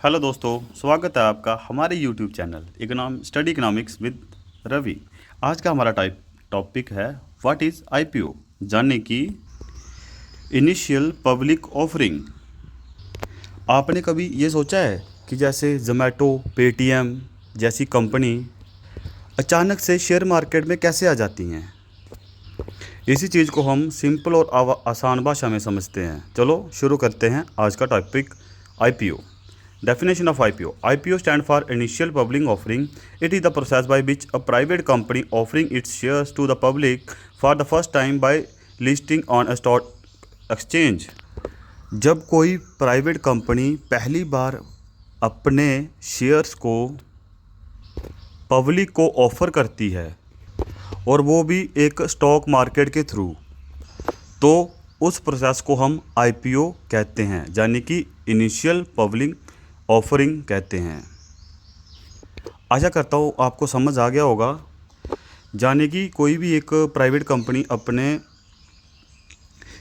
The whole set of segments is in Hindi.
हेलो दोस्तों, स्वागत है आपका हमारे YouTube channel study economics with Ravi. आज का हमारा टॉपिक है व्हाट इज़ आईपीओ, जानने की इनिशियल पब्लिक ऑफरिंग। आपने कभी ये सोचा है कि जैसे जोमेटो, पेटीएम जैसी कंपनी अचानक से शेयर मार्केट में कैसे आ जाती हैं? इसी चीज़ को हम सिंपल और आसान भाषा में समझते हैं। चलो शुरू करते हैं आज का topic IPO. Definition of IPO. IPO stand for Initial Public Offering. It is the process by which a private company offering its shares to the public for the first time by listing on a stock exchange. जब कोई प्राइवेट कंपनी पहली बार अपने शेयर्स को पब्लिक को ऑफ़र करती है और वो भी एक स्टॉक मार्केट के थ्रू, तो उस प्रोसेस को हम आईपीओ कहते हैं, यानी कि इनिशियल पब्लिक ऑफरिंग कहते हैं। आशा करता हूँ आपको समझ आ गया होगा। यानी कि कोई भी एक प्राइवेट कंपनी अपने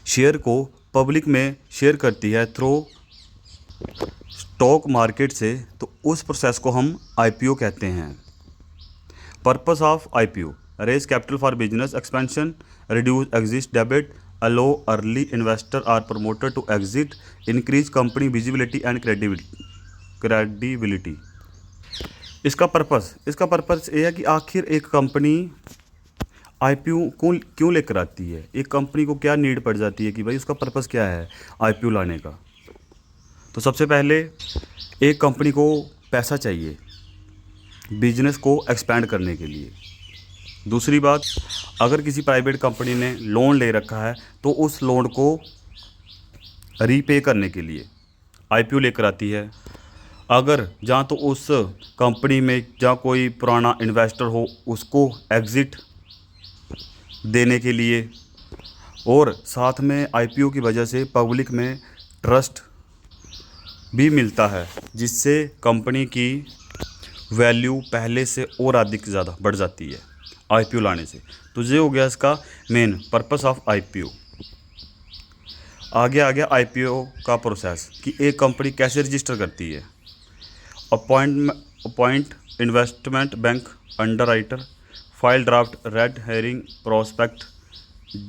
शेयर को पब्लिक में शेयर करती है थ्रू स्टॉक मार्केट से, तो उस प्रोसेस को हम आईपीओ कहते हैं। Purpose of IPO: raise capital for business expansion, reduce exit debit, allow early investor or promoter to exit, increase company visibility and credibility. इसका पर्पस ये है कि आखिर एक कंपनी आईपीओ को क्यों लेकर आती है, एक कंपनी को क्या नीड पड़ जाती है कि भाई उसका पर्पस क्या है आईपीओ लाने का। तो सबसे पहले एक कंपनी को पैसा चाहिए बिजनेस को एक्सपैंड करने के लिए। दूसरी बात, अगर किसी प्राइवेट कंपनी ने लोन ले रखा है तो उस लोन को रीपे करने के लिए आईपीओ लेकर आती है। अगर जहाँ तो उस कंपनी में जहाँ कोई पुराना इन्वेस्टर हो उसको एग्ज़िट देने के लिए, और साथ में आईपीओ की वजह से पब्लिक में ट्रस्ट भी मिलता है, जिससे कंपनी की वैल्यू पहले से और अधिक ज़्यादा बढ़ जाती है आईपीओ लाने से। तो ये हो गया इसका मेन पर्पस ऑफ आईपीओ। आगे आ गया आईपीओ का प्रोसेस कि एक कंपनी कैसे रजिस्टर करती है। Appoint investment bank underwriter, file draft red herring prospect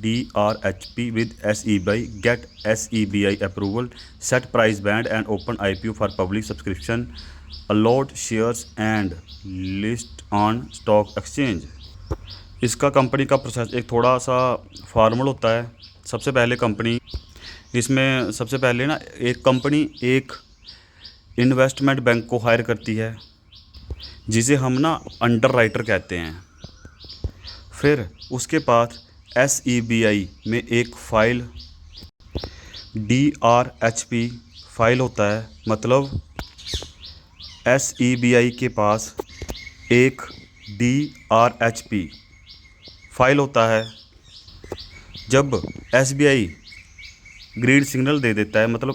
DRHP with SEBI, get SEBI approval, set price band and open IPO for public subscription, allot shares and list on stock exchange। इसका कंपनी का प्रोसेस एक थोड़ा सा फॉर्मल होता है। सबसे पहले ना एक कंपनी एक इन्वेस्टमेंट बैंक को हायर करती है, जिसे हम ना अंडरराइटर कहते हैं। फिर उसके बाद SEBI में एक फाइल DRHP फाइल होता है, मतलब SEBI के पास एक DRHP फाइल होता है। जब SBI ग्रीन सिग्नल दे देता है, मतलब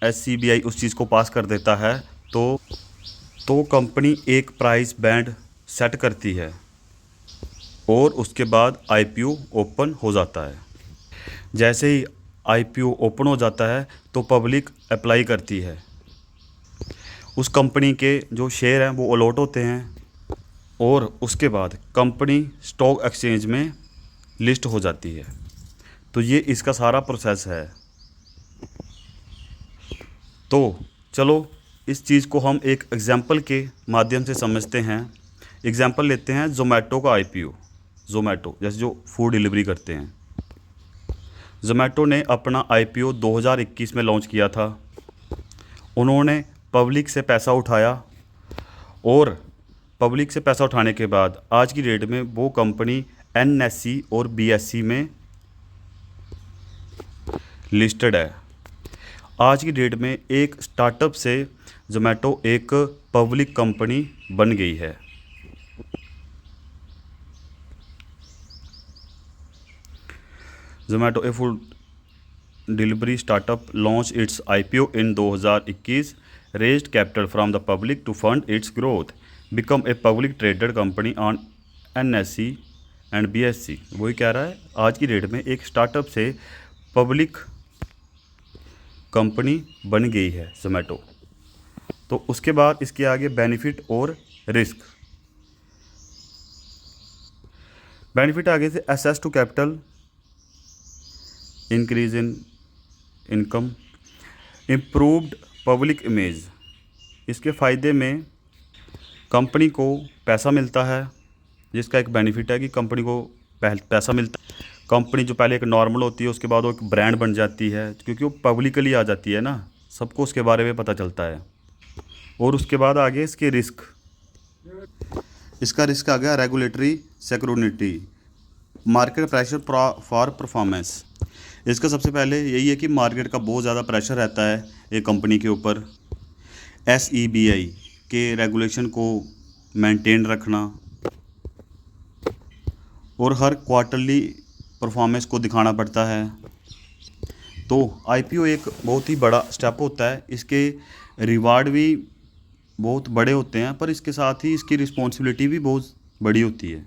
SEBI उस चीज़ को पास कर देता है, तो कंपनी एक प्राइस बैंड सेट करती है और उसके बाद आईपीओ ओपन हो जाता है। जैसे ही आईपीओ ओपन हो जाता है तो पब्लिक अप्लाई करती है, उस कंपनी के जो शेयर हैं वो अलॉट होते हैं और उसके बाद कंपनी स्टॉक एक्सचेंज में लिस्ट हो जाती है। तो ये इसका सारा प्रोसेस है। तो चलो इस चीज़ को हम एक एग्जांपल के माध्यम से समझते हैं। एग्जांपल लेते हैं जोमेटो का आईपीओ। जोमेटो जैसे जो फूड डिलीवरी करते हैं, जोमेटो ने अपना आईपीओ 2021 में लॉन्च किया था। उन्होंने पब्लिक से पैसा उठाया और पब्लिक से पैसा उठाने के बाद आज की डेट में वो कंपनी NSE और BSE में लिस्टेड है। आज की डेट में एक स्टार्टअप से जोमेटो एक पब्लिक कंपनी बन गई है। Zomato a food delivery startup launch its IPO in 2021, raised capital from the public to fund its growth, become a public traded company on NSE and BSE। वही कह रहा है, आज की डेट में एक स्टार्टअप से पब्लिक कंपनी बन गई है जोमेटो। तो उसके बाद इसके आगे बेनिफिट और रिस्क। बेनिफिट आगे से access to capital, increase in income, improved public image. इसके फ़ायदे में कंपनी को पैसा मिलता है, जिसका एक बेनिफिट है कि कंपनी को पैसा मिलता है। कंपनी जो पहले एक नॉर्मल होती है उसके बाद वो एक ब्रांड बन जाती है, क्योंकि वो पब्लिकली आ जाती है ना, सबको उसके बारे में पता चलता है। और उसके बाद आगे इसके रिस्क। इसका रिस्क आ गया regulatory security, market pressure for performance. इसका सबसे पहले यही है कि मार्केट का बहुत ज़्यादा प्रेशर रहता है एक कंपनी के ऊपर। SEBI के रेगुलेशन को मेंटेन रखना और हर क्वार्टरली परफॉर्मेंस को दिखाना पड़ता है। तो IPO एक बहुत ही बड़ा स्टेप होता है। इसके रिवार्ड भी बहुत बड़े होते हैं, पर इसके साथ ही इसकी रिस्पॉन्सिबिलिटी भी बहुत बड़ी होती है।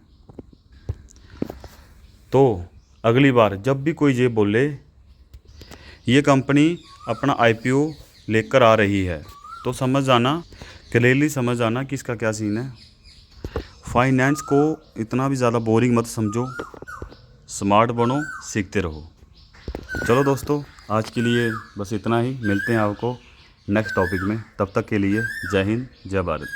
तो अगली बार जब भी कोई ये बोले ये कंपनी अपना IPO लेकर आ रही है, तो समझ जाना, क्लियरली समझ जाना कि इसका क्या सीन है। फाइनेंस को इतना भी ज़्यादा बोरिंग मत समझो, स्मार्ट बनो, सीखते रहो। चलो दोस्तों, आज के लिए बस इतना ही। मिलते हैं आपको नेक्स्ट टॉपिक में। तब तक के लिए जय हिंद, जय भारत।